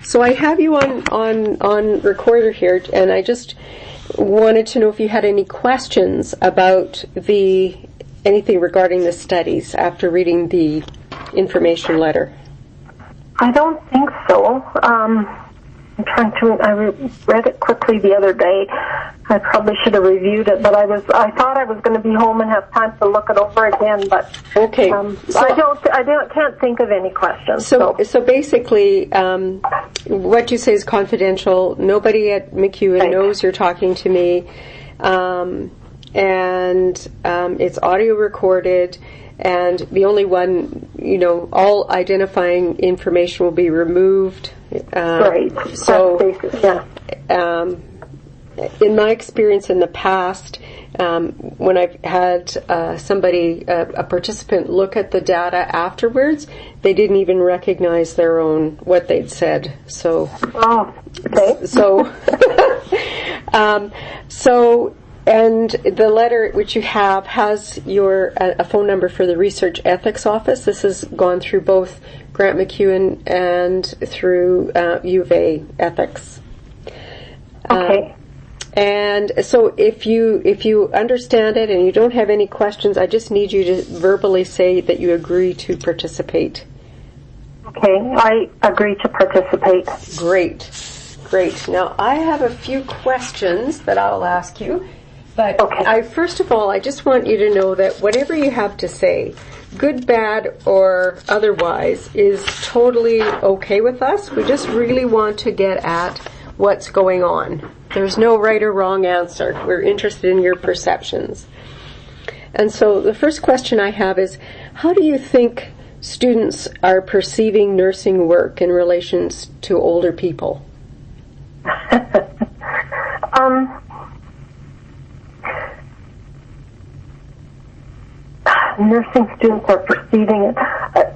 So I have you on recorder here, and I just wanted to know if you had any questions about anything regarding the studies after reading the information letter. I don't think so. I read it quickly the other day. I probably should have reviewed it, but I thought I was going to be home and have time to look it over again. But okay, can't think of any questions. So basically, what you say is confidential. Nobody at MacEwan knows you're talking to me, and it's audio recorded. And the only one, all identifying information will be removed. Right. So, in my experience in the past, when I've had a participant look at the data afterwards, they didn't even recognize what they'd said. So, and the letter which you have has a phone number for the Research Ethics Office. This has gone through both Grant MacEwan and through U of A Ethics. Okay. And so if you understand it and you don't have any questions, I just need you to verbally say that you agree to participate. Okay, I agree to participate. Great. Now, I have a few questions that I'll ask you. But first of all, I just want you to know that whatever you have to say, good, bad, or otherwise, is totally okay with us. We just really want to get at what's going on. There's no right or wrong answer. We're interested in your perceptions. And so the first question I have is, how do you think students are perceiving nursing work in relation to older people? Nursing students are perceiving it. I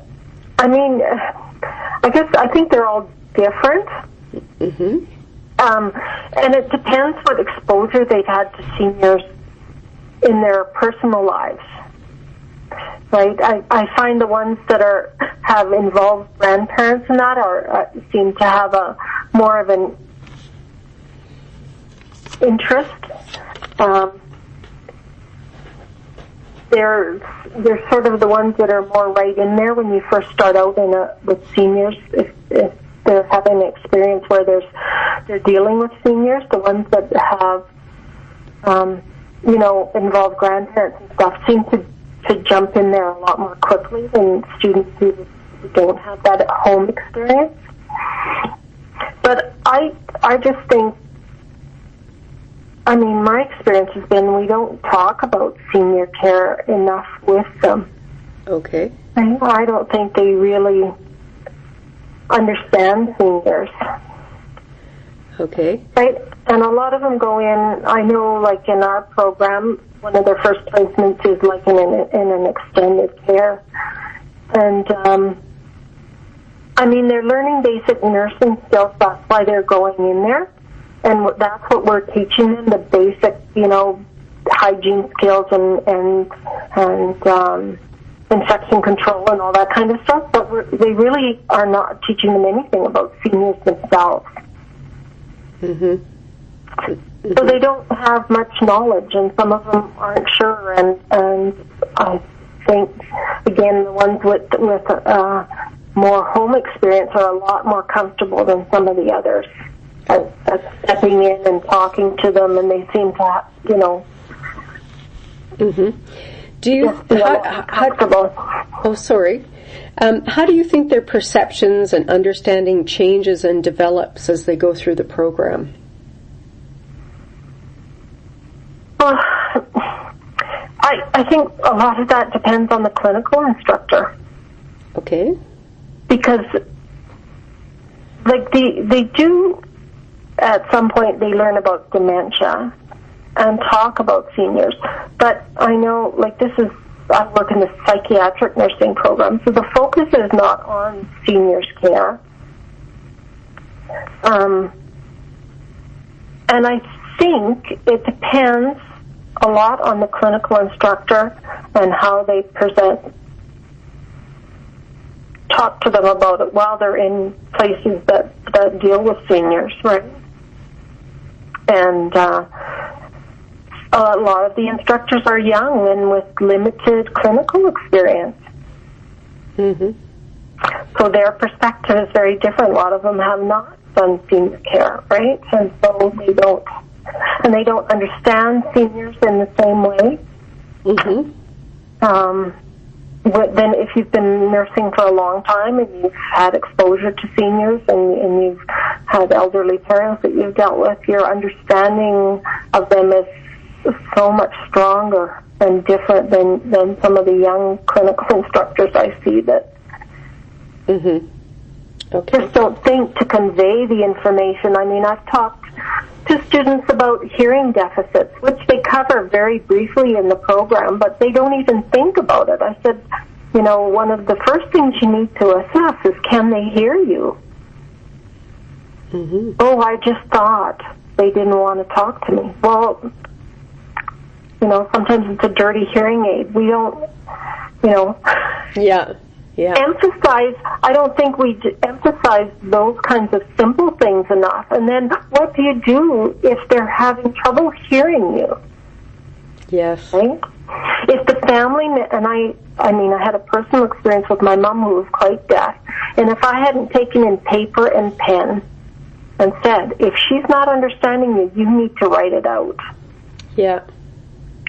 think they're all different. Mm-hmm. And it depends what exposure they've had to seniors in their personal lives. Right? I find the ones that have involved grandparents in that seem to have more of an interest. They're sort of the ones that are more right in there when you first start out with seniors. If they're having an experience where they're dealing with seniors, the ones that have involved grandparents and stuff seem to jump in there a lot more quickly than students who don't have that at home experience. But I just think, my experience has been we don't talk about senior care enough with them. Okay. I don't think they really understand seniors. Okay. Right? And a lot of them go in, I know, like in our program, one of their first placements is like in an extended care. And, they're learning basic nursing skills, that's why they're going in there. And that's what we're teaching them, the basic, hygiene skills and infection control and all that kind of stuff. But they really are not teaching them anything about seniors themselves. Mm-hmm. So they don't have much knowledge, and some of them aren't sure. And I think, again, the ones with more home experience are a lot more comfortable than some of the others. Stepping in and talking to them, and they seem to, Mm-hmm. Do you? Comfortable. How do you think their perceptions and understanding changes and develops as they go through the program? I think a lot of that depends on the clinical instructor. Okay. Because, they do. At some point, they learn about dementia and talk about seniors. But I know, I work in the psychiatric nursing program, so the focus is not on seniors' care. And I think it depends a lot on the clinical instructor and how they talk talk to them about it while they're in places that deal with seniors, right? And a lot of the instructors are young and with limited clinical experience. Mm-hmm. So their perspective is very different. A lot of them have not done senior care, right? And so they don't understand seniors in the same way. Mm-hmm. Then if you've been nursing for a long time and you've had exposure to seniors and you've had elderly parents that you've dealt with, your understanding of them is so much stronger and different than some of the young clinical instructors I see that mm-hmm. Okay. just don't think to convey the information. I mean, I've talked to students about hearing deficits, which they cover very briefly in the program, but they don't even think about it. I said, one of the first things you need to assess is, can they hear you? Mm-hmm. Oh, I just thought they didn't want to talk to me. Well, sometimes it's a dirty hearing aid. We don't, Yeah. I don't think we emphasize those kinds of simple things enough. And then what do you do if they're having trouble hearing you? Yes. Right? If the family, and I had a personal experience with my mom who was quite deaf, and if I hadn't taken in paper and pen and said, if she's not understanding you, you need to write it out. Yeah.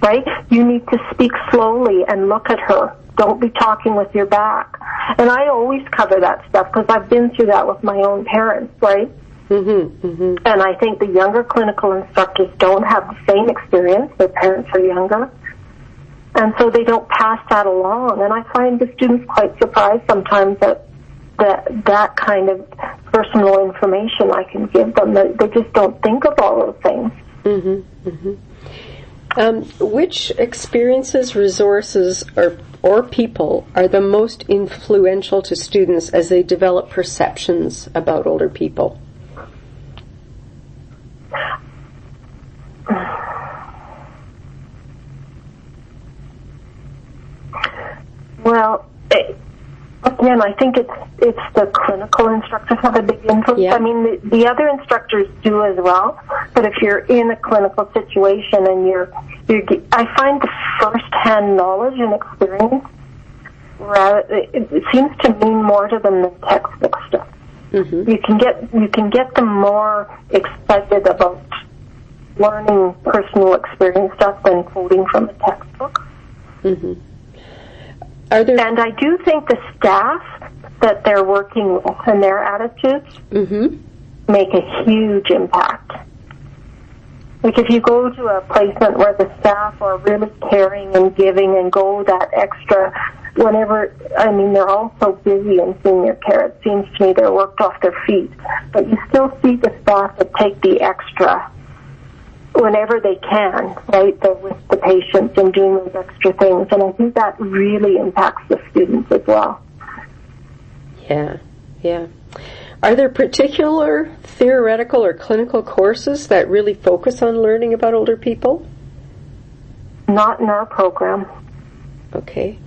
Right? You need to speak slowly and look at her. Don't be talking with your back. And I always cover that stuff because I've been through that with my own parents, right? Mm-hmm. Mm-hmm. And I think the younger clinical instructors don't have the same experience. Their parents are younger. And so they don't pass that along. And I find the students quite surprised sometimes that kind of personal information I can give them. They just don't think of all those things. Mm-hmm. Mm-hmm. Which experiences, resources, or people are the most influential to students as they develop perceptions about older people? Well, again, I think it's the clinical instructors have a big influence. Yeah. I mean, the other instructors do as well. But if you're in a clinical situation and I find the first-hand knowledge and experience, it seems to mean more to them than textbook stuff. Mm-hmm. You can get them more excited about learning personal experience stuff than quoting from a textbook. Mm-hmm. And I do think the staff that they're working with and their attitudes mm-hmm. make a huge impact. Like if you go to a placement where the staff are really caring and giving and go that extra, they're all so busy in senior care. It seems to me they're worked off their feet. But you still see the staff that take the extra whenever they can, right? They're with the patients and doing those extra things. And I think that really impacts the students as well. Yeah, yeah. Are there particular theoretical or clinical courses that really focus on learning about older people? Not in our program. Okay.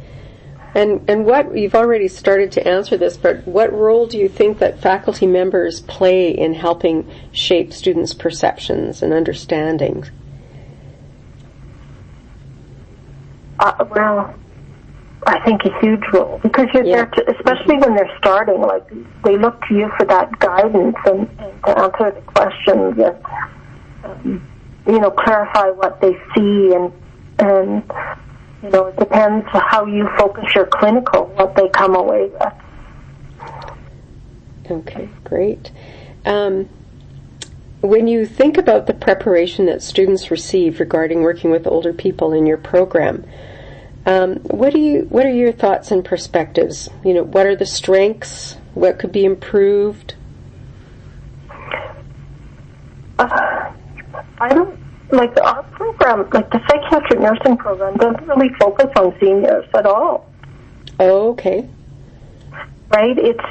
And what, you've already started to answer this, but what role do you think that faculty members play in helping shape students' perceptions and understandings? Well, I think a huge role, because you're there to, especially when they're starting, like they look to you for that guidance and to answer the questions and clarify what they see and it depends how you focus your clinical, what they come away with. Okay, great. When you think about the preparation that students receive regarding working with older people in your program, what are your thoughts and perspectives? What are the strengths? What could be improved? I don't like our program, like the psychiatric nursing program, doesn't really focus on seniors at all. Oh, okay. Right? It's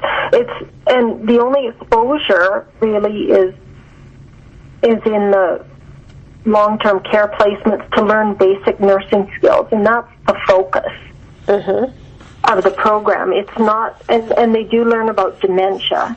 and the only exposure really is in the long-term care placements to learn basic nursing skills, and that's the focus. Uh-huh. of the program. It's not, and they do learn about dementia.